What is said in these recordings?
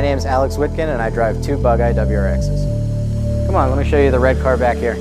My name's Alex Whitkin and I drive two Bug-Eye WRXs. Come on, let me show you the red car back here.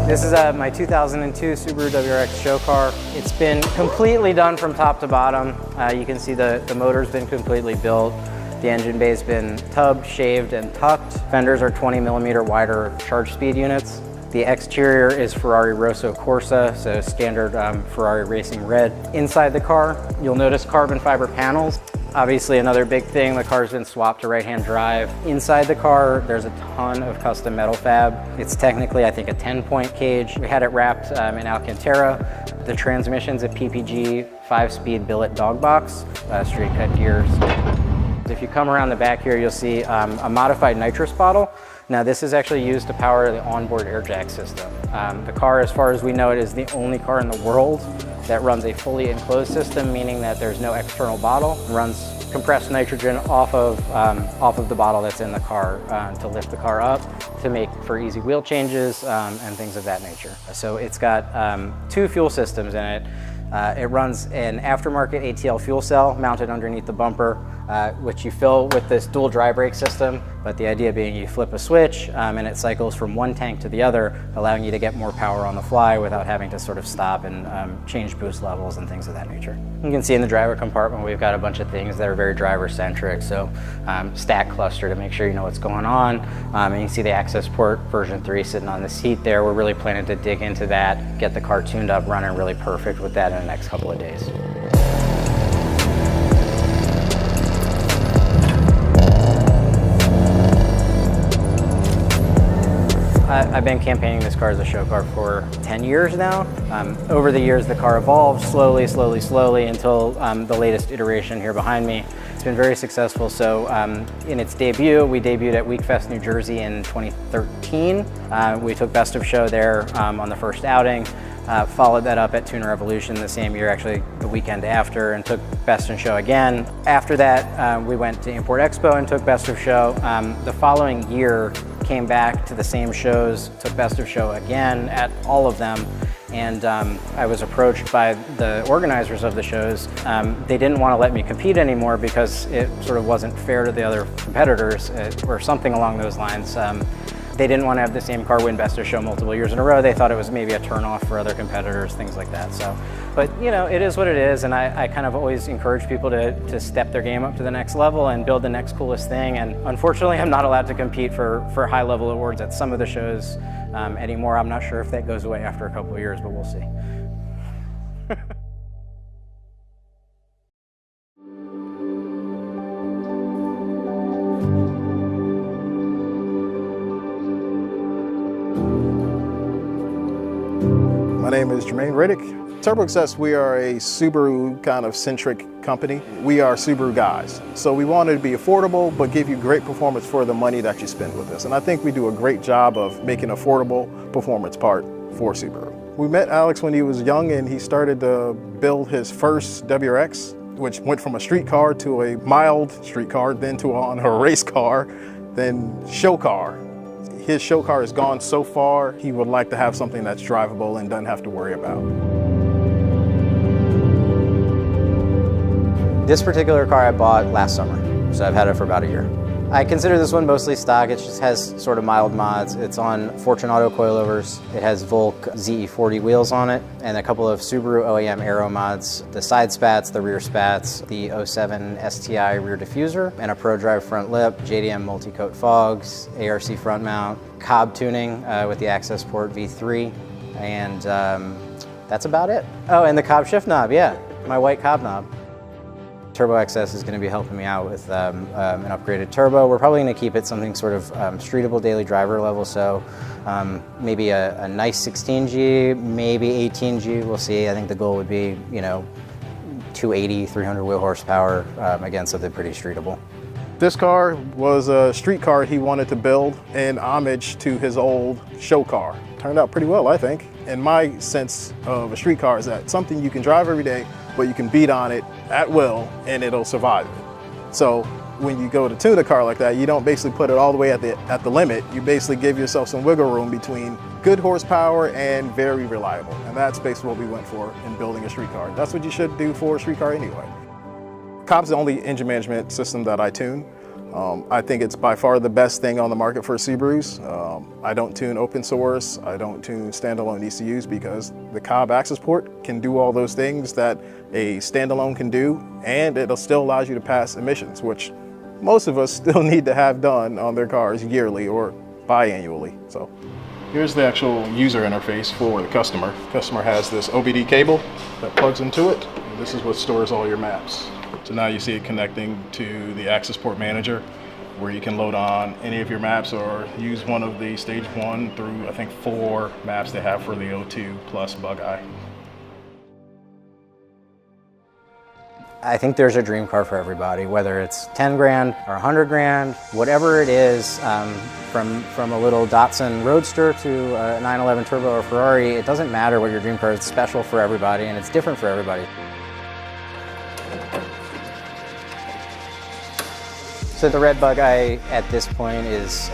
This is my 2002 Subaru WRX show car. It's been completely done from top to bottom. You can see the motor's been completely built. The engine bay's been tubbed, shaved, and tucked. Fenders are 20mm wider charge speed units. The exterior is Ferrari Rosso Corsa, so standard Ferrari racing red. Inside the car, you'll notice carbon fiber panels. Obviously another big thing, the car's been swapped to right-hand drive. Inside the car, there's a ton of custom metal fab. It's technically, I think, a 10-point cage. We had it wrapped in Alcantara. The transmission's a PPG 5-speed billet dog box, straight cut gears. If you come around the back here, you'll see a modified nitrous bottle. Now this is actually used to power the onboard air jack system. The car, as far as we know it, is the only car in the world that runs a fully enclosed system, meaning that there's no external bottle. It runs compressed nitrogen off of the bottle that's in the car to lift the car up, to make for easy wheel changes and things of that nature. So it's got two fuel systems in it. It runs an aftermarket ATL fuel cell mounted underneath the bumper, which you fill with this dual dry brake system, but the idea being you flip a switch and it cycles from one tank to the other, allowing you to get more power on the fly without having to sort of stop and change boost levels and things of that nature. You can see in the driver compartment we've got a bunch of things that are very driver-centric, so stack cluster to make sure you know what's going on, and you can see the access port version 3 sitting on the seat there. We're really planning to dig into that, get the car tuned up, running really perfect with that in the next couple of days. I've been campaigning this car as a show car for 10 years now. Over the years, the car evolved slowly until the latest iteration here behind me. It's been very successful. So in its debut, we debuted at WeekFest, New Jersey in 2013. We took Best of Show there on the first outing. Followed that up at Tuner Evolution the same year, actually the weekend after, and took Best in Show again. After that, we went to Import Expo and took Best of Show. The following year, came back to the same shows, took Best of Show again at all of them, and I was approached by the organizers of the shows. They didn't want to let me compete anymore because it sort of wasn't fair to the other competitors, or something along those lines. They didn't want to have the same car win Best of Show multiple years in a row. They thought it was maybe a turnoff for other competitors, things like that. So, but you know, it is what it is, and I kind of always encourage people to step their game up to the next level and build the next coolest thing. And unfortunately, I'm not allowed to compete for high-level awards at some of the shows anymore. I'm not sure if that goes away after a couple of years, but we'll see. My name is Jermaine Riddick. Turbo Excess, we are a Subaru kind of centric company. We are Subaru guys. So we wanted to be affordable, but give you great performance for the money that you spend with us. And I think we do a great job of making affordable performance part for Subaru. We met Alex when he was young and he started to build his first WRX, which went from a street car to a mild street car, then to a race car, then show car. His show car has gone so far, he would like to have something that's drivable and doesn't have to worry about. This particular car I bought last summer, so I've had it for about a year. I consider this one mostly stock. It just has sort of mild mods. It's on Fortune Auto coilovers. It has Volk ZE40 wheels on it, and a couple of Subaru OEM aero mods. The side spats, the rear spats, the 07 STI rear diffuser, and a ProDrive front lip, JDM multi-coat fogs, ARC front mount, Cobb tuning with the access port V3, and that's about it. Oh, and the Cobb shift knob, yeah, my white Cobb knob. Turbo XS is going to be helping me out with an upgraded turbo. We're probably going to keep it something sort of streetable daily driver level, so maybe a nice 16G, maybe 18G, we'll see. I think the goal would be, you know, 280, 300 wheel horsepower, again, something pretty streetable. This car was a street car he wanted to build in homage to his old show car. Turned out pretty well, I think. And my sense of a street car is that something you can drive every day, but you can beat on it at will and it'll survive it. So when you go to tune a car like that, you don't basically put it all the way at the limit. You basically give yourself some wiggle room between good horsepower and very reliable. And that's basically what we went for in building a street car. That's what you should do for a street car anyway. Cobb's the only engine management system that I tune. I think it's by far the best thing on the market for Subarus. I don't tune open source, I don't tune standalone ECUs because the Cobb access port can do all those things that a standalone can do, and it still allows you to pass emissions, which most of us still need to have done on their cars yearly or biannually. So here's the actual user interface for the customer. The customer has this OBD cable that plugs into it, and this is what stores all your maps. So now you see it connecting to the access port manager, where you can load on any of your maps or use one of the stage 1 through I think 4 maps they have for the O2 plus bug eye. I think there's a dream car for everybody, whether it's 10 grand or 100 grand, whatever it is, from a little Datsun Roadster to a 911 Turbo or Ferrari, it doesn't matter what your dream car is. It's special for everybody and it's different for everybody. So the red bug eye at this point is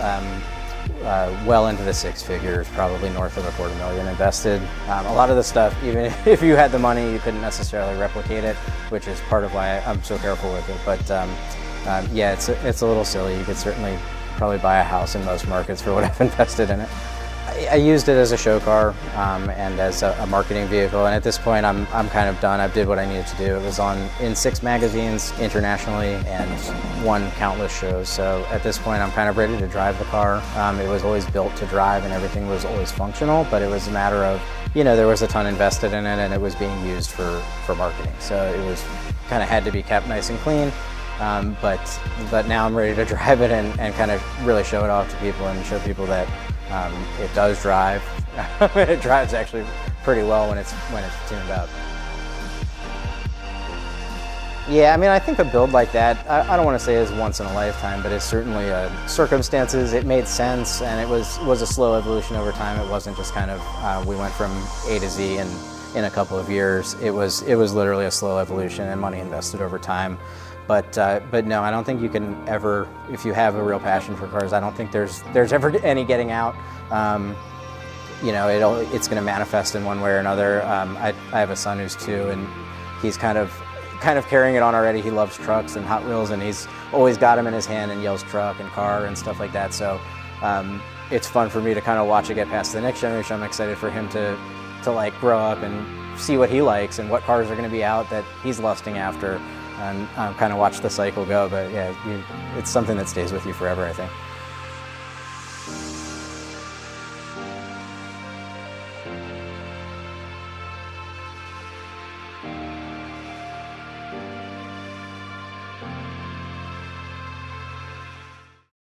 well into the 6 figures, probably north of $250,000 invested. A lot of the stuff, even if you had the money, you couldn't necessarily replicate it, which is part of why I'm so careful with it. But yeah, it's a little silly. You could certainly probably buy a house in most markets for what I've invested in it. I used it as a show car and as a marketing vehicle, and at this point I'm kind of done. I did what I needed to do. It was in 6 magazines internationally and won countless shows. So at this point I'm kind of ready to drive the car. It was always built to drive and everything was always functional, but it was a matter of, you know, there was a ton invested in it and it was being used for marketing. So it was kind of had to be kept nice and clean. But now I'm ready to drive it and kind of really show it off to people and show people that it does drive. It drives actually pretty well when it's tuned up. Yeah, I mean, I think a build like that, I don't want to say is once in a lifetime, but it's certainly circumstances. It made sense, and it was a slow evolution over time. It wasn't just kind of we went from A to Z in a couple of years. It was literally a slow evolution and money invested over time. But no, I don't think you can ever, if you have a real passion for cars, I don't think there's ever any getting out. You know, it's going to manifest in one way or another. I have a son who's 2, and he's kind of carrying it on already. He loves trucks and Hot Wheels, and he's always got them in his hand and yells truck and car and stuff like that. So it's fun for me to kind of watch it get past the next generation. I'm excited for him to like grow up and see what he likes and what cars are going to be out that he's lusting after. And kind of watch the cycle go, but yeah, it's something that stays with you forever, I think.